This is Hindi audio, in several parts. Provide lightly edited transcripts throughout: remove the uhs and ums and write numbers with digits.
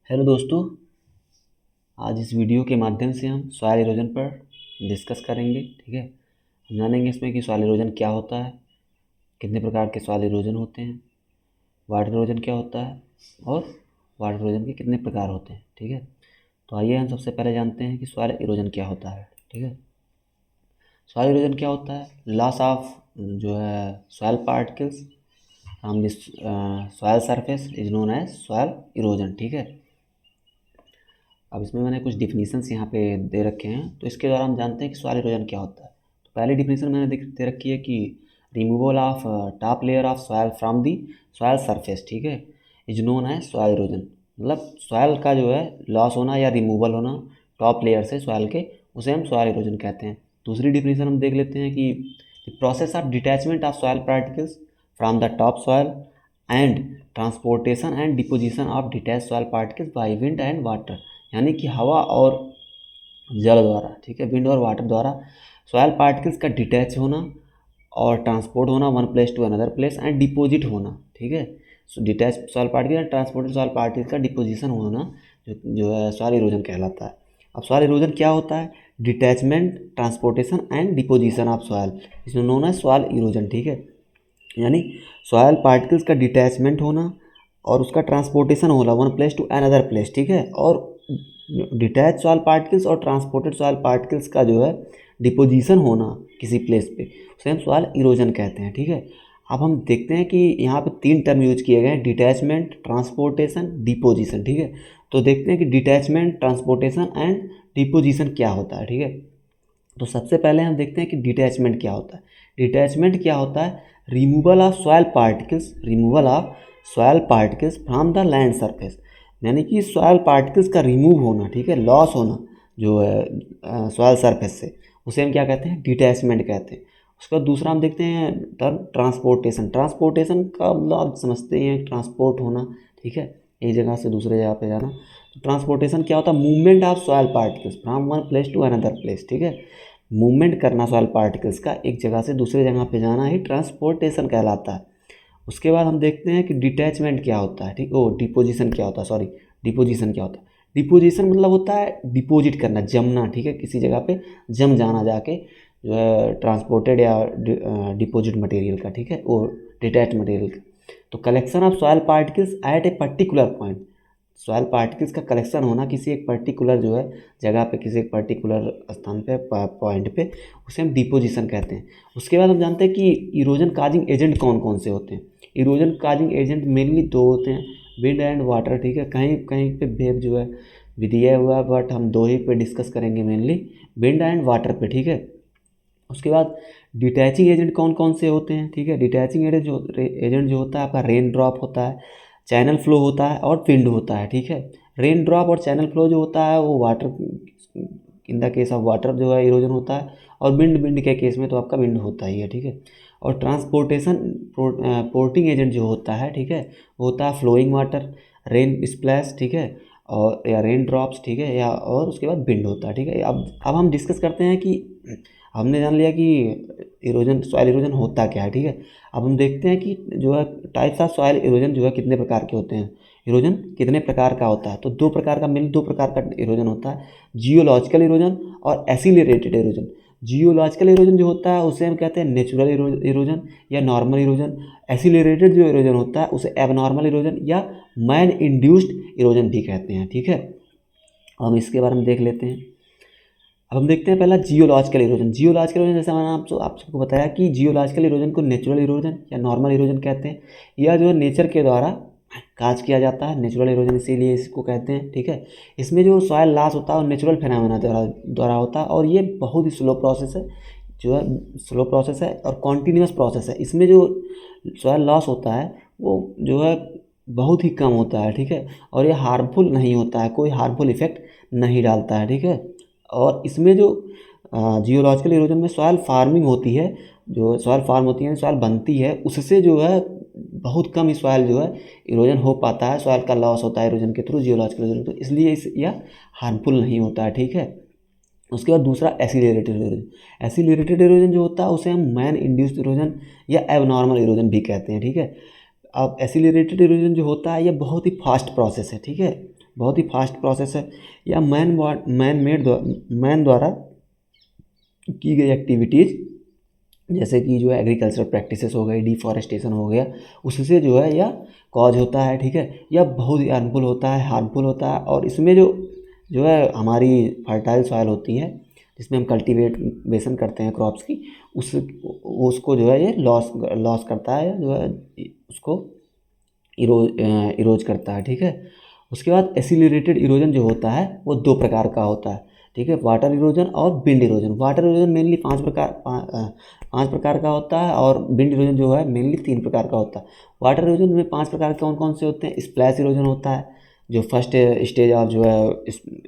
हेलो दोस्तों, आज इस वीडियो के माध्यम से हम सॉइल इरोजन पर डिस्कस करेंगे। ठीक है, हम जानेंगे इसमें कि सॉइल इरोजन क्या होता है, कितने प्रकार के सॉइल इरोजन होते हैं, वाटर इरोजन क्या होता है और वाटर इरोजन के कितने प्रकार होते हैं। ठीक है, तो आइए हम सबसे पहले जानते हैं कि सॉइल इरोजन क्या होता है। ठीक है, सॉइल इरोजन क्या होता है? लॉस ऑफ जो है soil particles from this soil surface is known as soil erosion. ठीक है, अब इसमें मैंने कुछ डिफिनीशंस यहाँ पे दे रखे हैं, तो इसके द्वारा हम जानते हैं कि सॉइल इरोजन क्या होता है। तो पहली डिफिनीशन मैंने दे रखी है कि removal of top layer of soil from the soil surface, ठीक है, इज नोन है सॉइल इरोजन। मतलब सॉइल का जो है लॉस होना या रिमूवल होना टॉप लेयर से सॉइल के, उसे हम सॉइल इरोजन कहते हैं। दूसरी डिफिनीशन हम देख लेते हैं कि process of detachment of soil particles from the top soil and transportation and deposition of detach soil particles by wind and water, यानी कि हवा और जल द्वारा, ठीक है, विंड और वाटर द्वारा सॉयल पार्टिकल्स का डिटैच होना और ट्रांसपोर्ट होना one place to another place and deposit होना। ठीक है, so detach soil particle and transported soil particles का डिपोजिशन होना जो है सॉयल इरोजन कहलाता है। अब सॉयल इरोजन क्या होता है? Detachment, transportation and deposition of soil, इसमें नोन है सॉयल इरोजन। ठीक है, यानी सॉयल पार्टिकल्स का डिटैचमेंट होना और उसका ट्रांसपोर्टेशन होना one place to another place. ठीक है, और डिटैच सॉइल पार्टिकल्स और ट्रांसपोर्टेड सॉइल पार्टिकल्स का जो है डिपोजिशन होना किसी प्लेस पे, उसे हम सॉइल इरोजन कहते हैं। ठीक है, अब हम देखते हैं कि यहाँ पे तीन टर्म यूज किए गए हैं, डिटैचमेंट, ट्रांसपोर्टेशन, डिपोजिशन। ठीक है, तो देखते हैं कि डिटैचमेंट, ट्रांसपोर्टेशन एंड डिपोजिशन क्या होता है। ठीक है, तो सबसे पहले हम देखते हैं कि डिटैचमेंट क्या होता है। डिटैचमेंट क्या होता है? Removal of soil particles, removal of soil particles from the land surface, यानी कि सॉइल पार्टिकल्स का रिमूव होना, ठीक है, लॉस होना जो है सॉइल सरफेस से, उसे हम क्या कहते हैं? डिटैचमेंट कहते हैं। उसके बाद दूसरा हम देखते हैं टर्म ट्रांसपोर्टेशन। ट्रांसपोर्टेशन का मतलब आप समझते हैं, ट्रांसपोर्ट होना, ठीक है, एक जगह से दूसरे जगह पे जाना। तो ट्रांसपोर्टेशन क्या होता है? Movement of soil particles from one place to another place. ठीक है, मूवमेंट करना सॉइल पार्टिकल्स का, एक जगह से दूसरे जगह पे जाना ही ट्रांसपोर्टेशन कहलाता है। उसके बाद हम देखते हैं कि डिटैचमेंट क्या होता है। ठीक, ओ डिपोजिशन क्या होता है, सॉरी, डिपोजिशन क्या होता है? डिपोजिशन मतलब होता है डिपोजिट करना, जमना। ठीक है, किसी जगह पे जम जाना जाके जो है ट्रांसपोर्टेड या डिपोजिट मटेरियल का, ठीक है, वो डिटैच मटेरियल का। तो collection of soil particles at a particular point, soil particles का कलेक्शन होना किसी एक पर्टिकुलर जो है जगह पे, किसी एक पर्टिकुलर स्थान पे, पॉइंट पे, उसे हम डिपोजिशन कहते हैं। उसके बाद हम जानते हैं कि इरोजन काजिंग एजेंट कौन कौन से होते हैं। इरोजन काजिंग एजेंट मेनली दो होते हैं, विंड एंड वाटर। ठीक है, कहीं कहीं पे भेद जो है भी दिया हुआ है, बट हम दो ही पे डिस्कस करेंगे, मेनली विंड एंड वाटर पे। ठीक है, उसके बाद डिटैचिंग एजेंट कौन कौन से होते हैं। ठीक है, डिटैचिंग एजेंट जो होता है आपका रेन ड्रॉप होता है, चैनल फ्लो होता है और विंड होता है। ठीक है, रेन ड्रॉप और चैनल फ्लो जो होता है वो water, in the case of water जो है इरोजन होता है, और विंड, विंड के केस में तो आपका विंड होता ही है। ठीक है, और ट्रांसपोर्टेशन पोर्टिंग एजेंट जो होता है, ठीक है, वो होता है फ्लोइंग वाटर, रेन स्प्लैश, ठीक है, और या रेन ड्रॉप्स, ठीक है, या और उसके बाद विंड होता है। ठीक है, अब हम डिस्कस करते हैं कि हमने जान लिया कि इरोजन, सॉइल इरोजन होता क्या है। ठीक है, अब हम देखते हैं कि जो है टाइप्स ऑफ सॉइल इरोजन जो है कितने प्रकार के होते हैं, इरोजन कितने प्रकार का होता है। तो दो प्रकार का, मिल दो प्रकार का इरोजन होता है, जियोलॉजिकल इरोजन और एसिलरेटेड इरोजन। जियोलॉजिकल इरोजन जो होता है उसे हम कहते हैं नेचुरल इरोजन या नॉर्मल इरोजन। एसिलरेटेड जो इरोजन होता है उसे एबनॉर्मल इरोजन या मैन इंड्यूस्ड इरोजन भी कहते हैं। ठीक है, हम इसके बारे में देख लेते हैं। अब हम देखते हैं पहला जियोलॉजिकल इरोजन। जियोलॉजिकल इरोजन, जैसे मैंने आप सबको बताया कि जियोलॉजिकल इरोजन को नेचुरल इरोजन या नॉर्मल इरोजन कहते हैं। यह जो है नेचर के द्वारा काज किया जाता है, नेचुरल इरोजन इसीलिए इसको कहते हैं। ठीक है, इसमें जो सॉयल लॉस होता है वो नेचुरल फिनोमेना द्वारा होता है, और ये बहुत ही स्लो प्रोसेस है, जो है स्लो प्रोसेस है और कॉन्टीन्यूस प्रोसेस है। इसमें जो सॉयल लॉस होता है वो जो है बहुत ही कम होता है। ठीक है, और ये हार्मफुल नहीं होता है, कोई हार्मफुल इफेक्ट नहीं डालता है। ठीक है, और इसमें जो जियोलॉजिकल इरोजन में सॉयल फार्मिंग होती है, जो सॉयल फार्म होती है, सॉयल बनती है, उससे जो है बहुत कम ही सॉयल जो है इरोजन हो पाता है, सॉयल का लॉस होता है इरोजन के थ्रू, जियोलॉजिकल इरोजन, तो इसलिए यह हार्मफुल नहीं होता है। ठीक है, उसके बाद दूसरा एसिलरेटेड इरोजन। एसिलरेटेड इरोजन जो होता है उसे हम मैन इंड्यूस्ड इरोजन या एबनॉर्मल इरोजन भी कहते हैं। ठीक है, अब एसिलरेटेड इरोजन जो होता है ये बहुत ही फास्ट प्रोसेस है। ठीक है, बहुत ही फास्ट प्रोसेस है, या मैन द्वारा की गई एक्टिविटीज़, जैसे कि जो है एग्रीकल्चर प्रैक्टिसेस हो गई, डिफॉरेस्टेशन हो गया, उससे जो है यह कॉज होता है, ठीक है। यह बहुत ही हार्मफुल होता है। और इसमें जो है हमारी फर्टाइल सॉइल होती है, जिसमें हम कल्टीवेशन करते हैं क्रॉप्स की, उसको जो है ये लॉस करता है, जो है उसको इरोज करता है, ठीक है। उसके बाद एसिलरेटेड इरोजन जो होता है वो 2 प्रकार का होता है, ठीक है, वाटर इरोजन और wind erosion. Water erosion mainly 5 प्रकार का होता है, और विंड इरोजन जो है मेनली 3 प्रकार का होता है। वाटर इरोजन में 5 प्रकार के कौन कौन से होते हैं? स्प्लैश इरोजन होता है, जो फर्स्ट स्टेज ऑफ जो है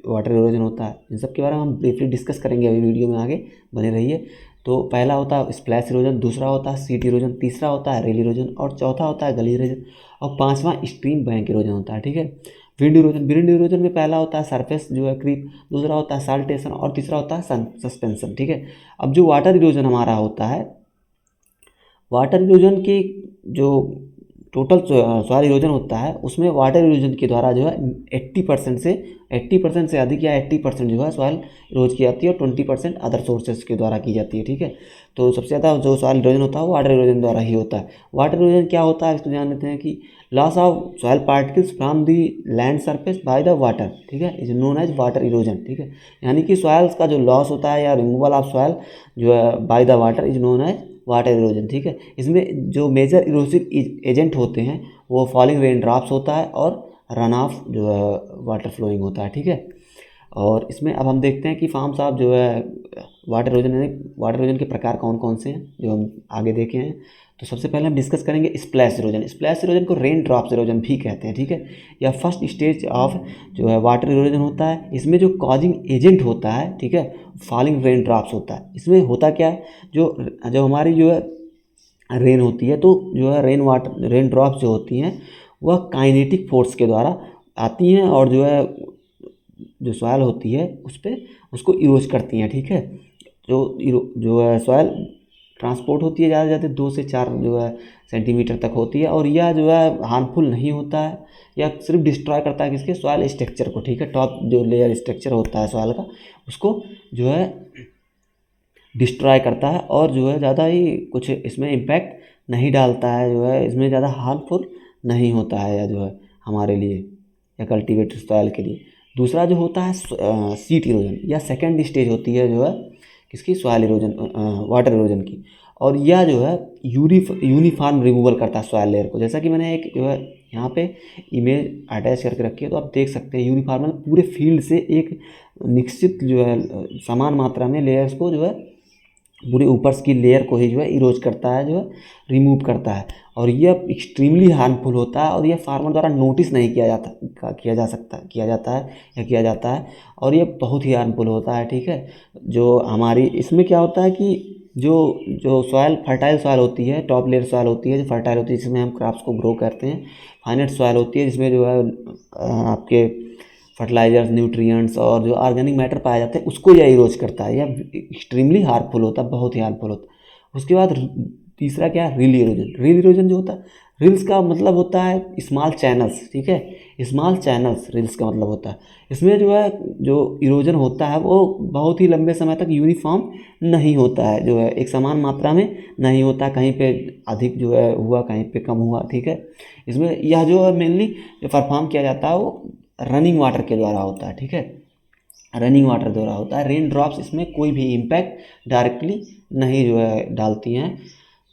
वाटर इरोजन होता है। इन सब के बारे में हम ब्रीफली डिस्कस करेंगे अभी वीडियो में, आगे बने रहिए। तो पहला होता है स्प्लैश इरोजन, दूसरा होता है सीट इरोजन, तीसरा होता है रेल इरोजन, और चौथा होता है गली इरोजन, और 5वां स्ट्रीम बैंक इरोजन होता है, ठीक है। विंड इरोजन में पहला होता है सरफेस जो है क्रीप, दूसरा होता है साल्टेशन, और तीसरा होता है सस्पेंशन, ठीक है। अब जो वाटर इरोजन हमारा होता है, वाटर इरोजन की जो टोटल सॉइल इरोजन होता है, उसमें वाटर इरोजन के द्वारा जो है 80% से अधिक, या 80% जो है सॉइल इरोज की जाती है, और 20% अदर सोर्सेज के द्वारा की जाती है, ठीक है। तो सबसे ज़्यादा जो सॉइल इरोजन होता है वो वाटर इरोजन द्वारा ही होता है। वाटर इरोजन क्या होता है इसको जान लेते हैं कि loss of soil particles from the land surface by the water, ठीक है, is known as water erosion, ठीक है। यानी कि सॉइल्स का जो लॉस होता है या रिमूवल ऑफ सॉइल जो है by the water is known as water erosion, ठीक है। इसमें जो मेजर इरोसिव एजेंट होते हैं वो फॉलिंग रेन ड्रॉप्स होता है, और रन ऑफ जो है वाटर फ्लोइंग होता है, ठीक है। और इसमें अब हम देखते हैं कि फार्म्स ऑफ जो है वाटर इरोजन के प्रकार कौन कौन से हैं, जो हम आगे देखे हैं। तो सबसे पहले हम डिस्कस करेंगे स्प्लैश इरोजन। स्प्लैश इरोजन को रेन ड्रॉप्स इरोजन भी कहते हैं, ठीक है। यह फर्स्ट स्टेज ऑफ जो है वाटर इरोजन होता है। इसमें जो कॉजिंग एजेंट होता है, ठीक है, फॉलिंग रेन ड्रॉप्स होता है। इसमें होता क्या है, जो हमारी जो है रेन होती है, तो जो है रेन ड्रॉप्स जो होती हैं वह काइनेटिक फोर्स के द्वारा आती हैं, और जो है जो सॉइल होती है उस पर उसको इरोज करती हैं, ठीक है। जो है सॉइल ट्रांसपोर्ट होती है ज़्यादा से ज़्यादा 2 से 4 जो है सेंटीमीटर तक होती है, और यह जो है हार्मफुल नहीं होता है, यह सिर्फ डिस्ट्रॉय करता है किसके? सॉइल स्ट्रक्चर को, ठीक है। टॉप जो लेयर स्ट्रक्चर होता है सॉइल का, उसको जो है डिस्ट्रॉय करता है, और जो है ज़्यादा ही कुछ इसमें इम्पैक्ट नहीं डालता है, जो है इसमें ज़्यादा हार्मफुल नहीं होता है, या जो है हमारे लिए या कल्टीवेटेड सॉइल के लिए। दूसरा जो होता है सीट इरोजन, या सेकेंड स्टेज होती है जो है किसकी? सॉइल इरोजन, वाटर इरोजन की। और यह जो है यूनिफॉर्म रिमूवल करता है सॉइल लेयर को। जैसा कि मैंने एक जो है यहाँ पे इमेज अटैच करके रखी है, तो आप देख सकते हैं यूनिफॉर्म पूरे फील्ड से एक निश्चित जो है समान मात्रा में लेयर्स को जो है पूरे ऊपर की लेयर को ही जो है इरोज करता है, जो है रिमूव करता है। और यह एक्सट्रीमली हार्मफुल होता है, और यह फार्मर द्वारा नोटिस नहीं किया जाता है, और यह बहुत ही हार्मफुल होता है, ठीक है। जो हमारी इसमें क्या होता है कि जो सॉइल फर्टाइल सॉइल होती है, टॉप लेयर सॉइल होती है जो फर्टाइल होती है, जिसमें हम क्रॉप्स को ग्रो करते हैं। फाइनेट सॉइल होती है जिसमें जो है आपके फर्टिलाइजर्स, न्यूट्रिएंट्स और जो ऑर्गेनिक मैटर पाए जाते हैं, उसको यह इरोज करता है। यह एक्सट्रीमली हार्मफुल होता है, बहुत ही हार्मफुल होता है। उसके बाद तीसरा क्या है? Reel erosion. रील इरोजन जो होता है, रील्स का मतलब होता है स्मॉल चैनल्स, ठीक है, स्मॉल चैनल्स रील्स का मतलब होता है। इसमें जो है जो इरोजन होता है वो बहुत ही लंबे समय तक यूनिफॉर्म नहीं होता है, जो है एक समान मात्रा में नहीं होता, कहीं पे अधिक जो है हुआ, कहीं पे कम हुआ, ठीक है। इसमें यह जो है मेनली जो परफॉर्म किया जाता है वो रनिंग वाटर के द्वारा होता है, ठीक है, रनिंग वाटर द्वारा होता है। रेन ड्रॉप्स इसमें कोई भी इम्पैक्ट डायरेक्टली नहीं जो है डालती हैं,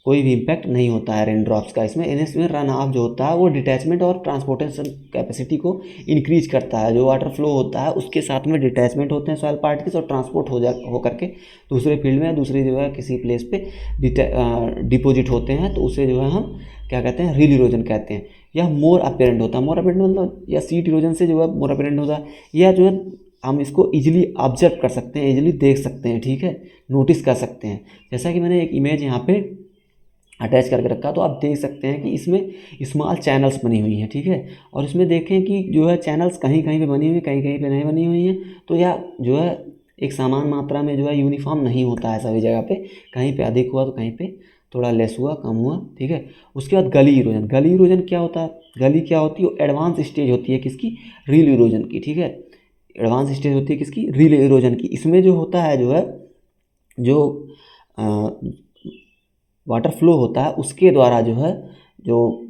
कोई भी इम्पैक्ट नहीं होता है रेन ड्रॉप्स का। इसमें रन ऑफ जो होता है वो डिटैचमेंट और ट्रांसपोर्टेशन कैपेसिटी को इंक्रीज करता है। जो वाटर फ्लो होता है उसके साथ में डिटैचमेंट होते हैं सॉइल पार्टिकल्स, और ट्रांसपोर्ट हो करके दूसरे फील्ड में, दूसरी जो है किसी प्लेस पे डिपोजिट होते हैं, तो उसे जो है हम क्या कहते हैं? रील इरोजन कहते हैं। यह मोर अपेरेंट होता है, मोर अपेरेंट मतलब या सीट इरोजन से जो है मोर अपेरेंट होता है। यह जो है हम इसको इजीली ऑब्जर्व कर सकते हैं, इजीली देख सकते हैं, ठीक है, नोटिस कर सकते हैं। जैसा कि मैंने एक इमेज यहाँ पे अटैच करके रखा, तो आप देख सकते हैं कि इसमें स्मॉल चैनल्स बनी हुई हैं, ठीक है। और इसमें देखें कि जो है चैनल्स कहीं कहीं पे बनी हुई है, कहीं कहीं पे नहीं बनी हुई हैं। तो यह जो है एक समान मात्रा में जो है यूनिफॉर्म नहीं होता है सभी जगह पे, कहीं पे अधिक हुआ तो कहीं पे थोड़ा लेस हुआ, कम हुआ, ठीक है। उसके बाद गली इरोजन। गली इरोजन क्या होता है? गली क्या होती है? एडवांस स्टेज होती है किसकी? रील इरोजन की, ठीक है। एडवांस स्टेज होती है किसकी? रील इरोजन की। इसमें जो होता है जो है जो वाटर फ्लो होता है उसके द्वारा जो है जो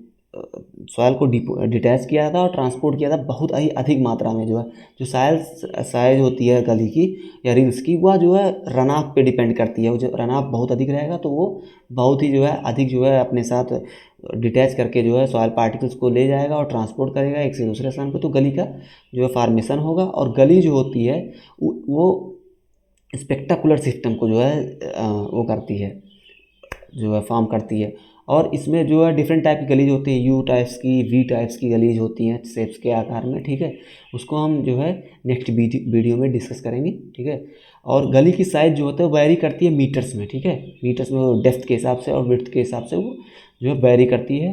सॉइल को डिटैच किया जाता है और ट्रांसपोर्ट किया जाता है बहुत ही अधिक मात्रा में। जो है जो साइज होती है गली की या रिल्स की, वह जो है रन ऑफ पे डिपेंड करती है। वो जो रन ऑफ बहुत अधिक रहेगा तो वो बहुत ही जो है अधिक जो है अपने साथ डिटैच करके जो है सॉइल पार्टिकल्स को ले जाएगा और ट्रांसपोर्ट करेगा एक से दूसरे स्थान पर। तो गली का जो है फॉर्मेशन होगा। और गली जो होती है वो स्पेक्टाकुलर सिस्टम को जो है वो करती है, जो है फॉर्म करती है। और इसमें जो है डिफरेंट टाइप की गलीज होती है, यू टाइप्स की, वी टाइप्स की गलीज होती हैं शेप्स के आकार में, ठीक है। उसको हम जो है नेक्स्ट वीडियो में डिस्कस करेंगे, ठीक है। और गली की साइज़ जो होता है वो वैरी करती है मीटर्स में, ठीक है। मीटर्स में वो डेप्थ के हिसाब से और विड्थ के हिसाब से वो जो है वैरी करती है।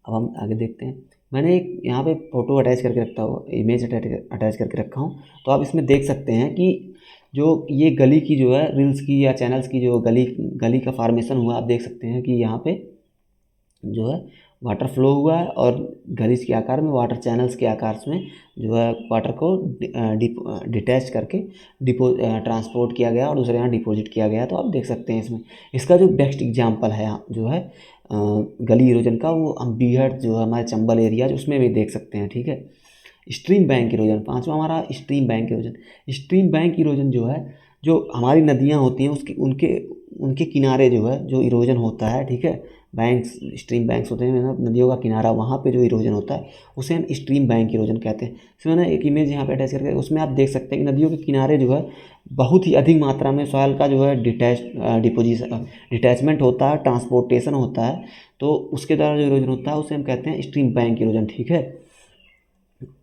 अब हम आगे देखते हैं। मैंने एक यहाँ पे फ़ोटो अटैच करके रखा हुआ, इमेज अटैच करके रखा हूँ। तो आप इसमें देख सकते हैं कि जो ये गली की जो है रील्स की या चैनल्स की जो गली गली का फॉर्मेशन हुआ, आप देख सकते हैं कि यहाँ पे जो है वाटर फ्लो हुआ है और गलीज के आकार में, वाटर चैनल्स के आकार में जो है वाटर को डिटैच करके ट्रांसपोर्ट किया गया और दूसरे यहाँ डिपॉजिट किया गया। तो आप देख सकते हैं इसमें। इसका जो बेस्ट एग्जांपल है जो है गली इरोजन का, वो हम बीहड़ जो है हमारे चंबल एरिया उसमें भी देख सकते हैं, ठीक है। स्ट्रीम बैंक इरोजन, पांचवा हमारा stream bank erosion. Stream bank erosion जो है जो हमारी नदियाँ होती हैं उसकी उनके उनके किनारे जो है जो इरोजन होता है, ठीक है। बैंक्स, स्ट्रीम बैंक्स होते हैं मतलब नदियों का किनारा, वहाँ पे जो इरोजन होता है उसे हम स्ट्रीम बैंक इरोजन कहते हैं। इसमें मैंने एक इमेज यहाँ पे अटैच करके, उसमें आप देख सकते हैं कि नदियों के किनारे जो है बहुत ही अधिक मात्रा में सॉइल का जो है डिटैचमेंट होता है, ट्रांसपोर्टेशन होता है। तो उसके द्वारा जो इरोजन होता है उसे हम कहते हैं स्ट्रीम बैंक इरोजन, ठीक है।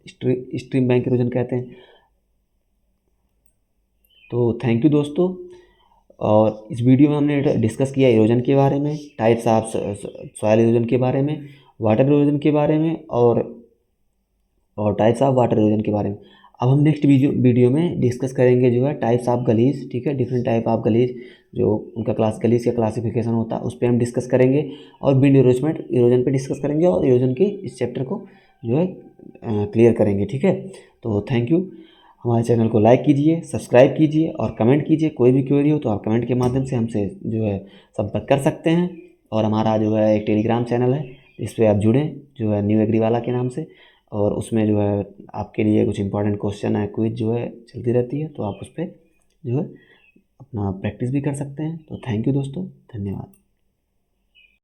स्ट्रीम बैंक इरोजन कहते हैं। तो थैंक यू दोस्तों। और इस वीडियो में हमने डिस्कस किया इरोजन के बारे में, टाइप्स ऑफ सॉइल इरोजन के बारे में, वाटर इरोजन के बारे में और टाइप्स ऑफ वाटर इरोजन के बारे में। अब हम नेक्स्ट वीडियो में डिस्कस करेंगे जो है टाइप्स ऑफ गलीज, ठीक है। डिफरेंट टाइप ऑफ गलीज जो उनका गलीज का क्लासिफिकेशन होता है उस पर हम डिस्कस करेंगे। और विंड इरोजन पे डिस्कस करेंगे और इरोजन के इस चैप्टर को जो है क्लियर करेंगे, ठीक है। तो थैंक यू। हमारे चैनल को लाइक कीजिए, सब्सक्राइब कीजिए और कमेंट कीजिए। कोई भी क्वेरी हो तो आप कमेंट के माध्यम से हमसे जो है संपर्क कर सकते हैं। और हमारा जो है एक टेलीग्राम चैनल है, इस पर आप जुड़ें जो है न्यू एग्री वाला के नाम से। और उसमें जो है आपके लिए कुछ इंपॉर्टेंट क्वेश्चन है, क्विज जो है चलती रहती है, तो आप उस पर जो है अपना प्रैक्टिस भी कर सकते हैं। तो थैंक यू दोस्तों, धन्यवाद।